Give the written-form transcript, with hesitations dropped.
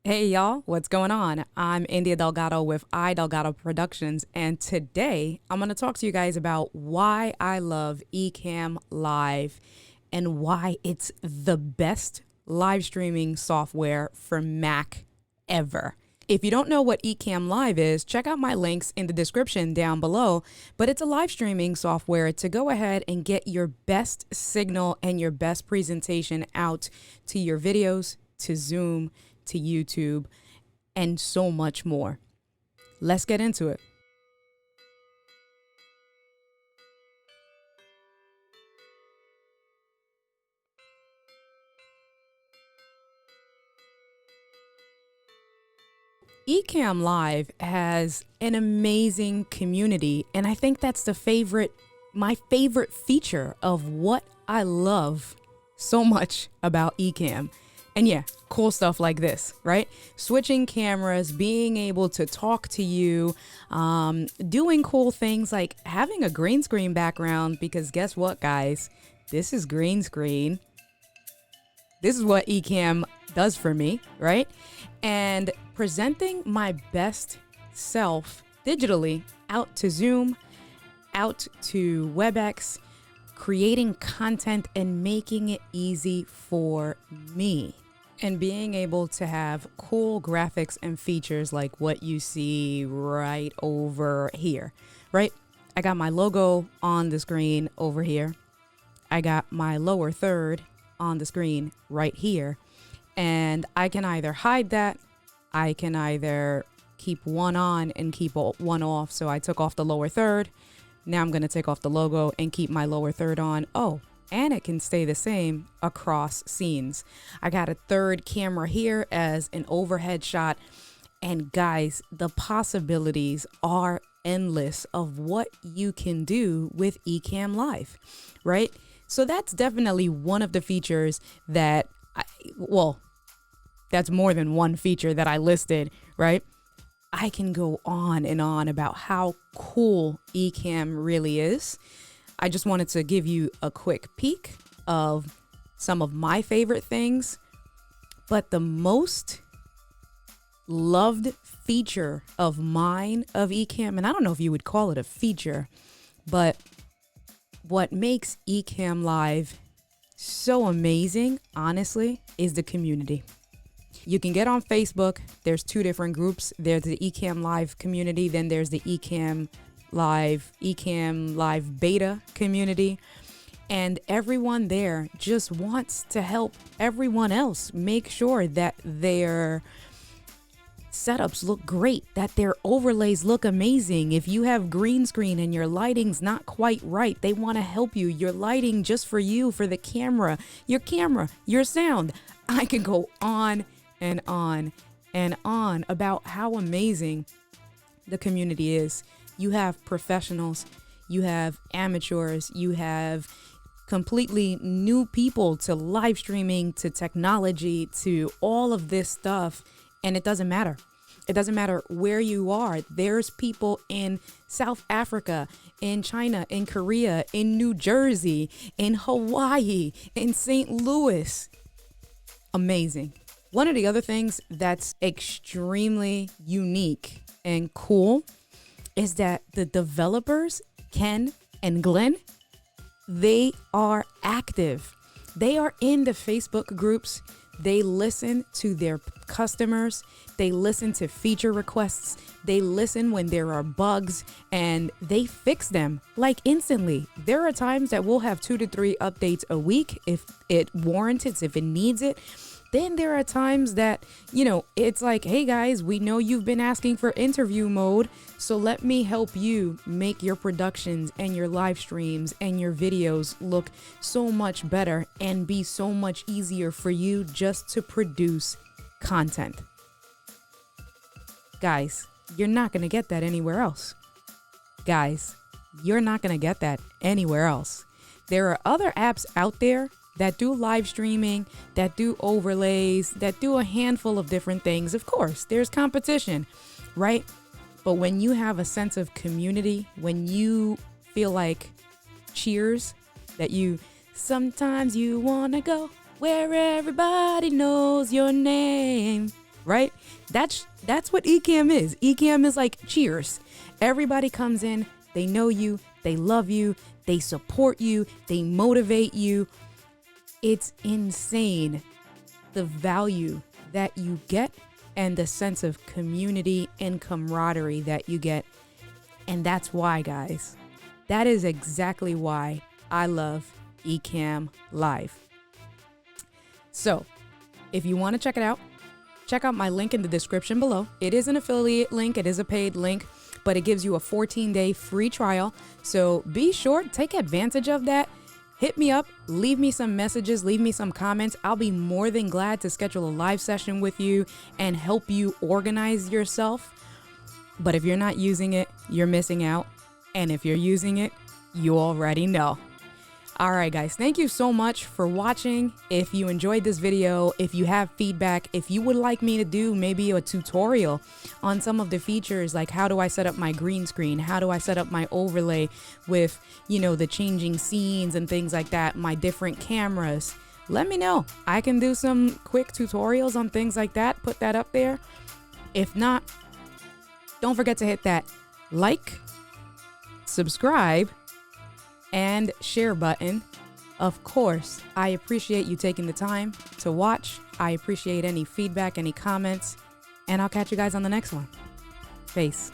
Hey y'all, what's going on? I'm India Delgado with IDELGADOPRODUCTIONS, and today I'm going to talk to you guys about why I love Ecamm Live and why it's the best live streaming software for Mac ever. If you don't know what Ecamm Live is, check out my links in the description down below, but it's a live streaming software to go ahead and get your best signal and your best presentation out to your videos, to Zoom, to YouTube, and so much more. Let's get into it. Ecamm Live has an amazing community, and I think that's my favorite feature of what I love so much about Ecamm. And yeah, cool stuff like this, right? Switching cameras, being able to talk to you, doing cool things like having a green screen background, because guess what, guys? This is green screen. This is what Ecamm does for me, right? And presenting my best self digitally out to Zoom, out to WebEx, creating content and making it easy for me. And being able to have cool graphics and features like what you see right over here, right? I got my logo on the screen over here. I got my lower third on the screen right here. And I can either hide that, I can either keep one on and keep one off. So I took off the lower third. Now I'm going to take off the logo and keep my lower third on. Oh, and it can stay the same across scenes. I got a third camera here as an overhead shot. And guys, the possibilities are endless of what you can do with Ecamm Live, right? So that's definitely one of the features that, that's more than one feature that I listed, right? I can go on and on about how cool Ecamm really is. I just wanted to give you a quick peek of some of my favorite things, but the most loved feature of mine of Ecamm, and I don't know if you would call it a feature, but what makes Ecamm Live so amazing, honestly, is the community. You can get on Facebook. There's two different groups. There's the Ecamm Live community. Then there's the Ecamm Live beta community. And everyone there just wants to help everyone else make sure that their setups look great, that their overlays look amazing. If you have green screen and your lighting's not quite right, they want to help you. Your lighting just for you, for the camera, your sound. I can go on and on and on about how amazing the community is. You have professionals, you have amateurs, you have completely new people to live streaming, to technology, to all of this stuff. And it doesn't matter. It doesn't matter where you are. There's people in South Africa, in China, in Korea, in New Jersey, in Hawaii, in St. Louis. Amazing. One of the other things that's extremely unique and cool is that the developers, Ken and Glenn, they are active. They are in the Facebook groups. They listen to their customers. They listen to feature requests. They listen when there are bugs and they fix them like instantly. There are times that we'll have 2 to 3 updates a week if it warrants it, if it needs it. Then there are times that, it's like, hey guys, we know you've been asking for interview mode, so let me help you make your productions and your live streams and your videos look so much better and be so much easier for you just to produce content. Guys, you're not going to get that anywhere else. Guys, you're not going to get that anywhere else. There are other apps out there that do live streaming, that do overlays, that do a handful of different things. Of course, there's competition, right? But when you have a sense of community, when you feel like cheers, that sometimes you want to go where everybody knows your name. right? That's what Ecamm is. Ecamm is like cheers. Everybody comes in, they know you, they love you, they support you, they motivate you. It's insane the value that you get and the sense of community and camaraderie that you get. And that's why, guys, that is exactly why I love Ecamm Live. So if you want to check it out, check out my link in the description below. It is an affiliate link. It is a paid link, but it gives you a 14-day free trial. So be sure to take advantage of that. Hit me up, leave me some messages, leave me some comments. I'll be more than glad to schedule a live session with you and help you organize yourself. But if you're not using it, you're missing out. And if you're using it, you already know. All right, guys, thank you so much for watching. If you enjoyed this video, if you have feedback, if you would like me to do maybe a tutorial on some of the features, like how do I set up my green screen? How do I set up my overlay with, you know, the changing scenes and things like that, my different cameras, let me know. I can do some quick tutorials on things like that, put that up there. If not, don't forget to hit that like, subscribe, and share button. Of course, I appreciate you taking the time to watch. I appreciate any feedback, any comments, and I'll catch you guys on the next one. Peace.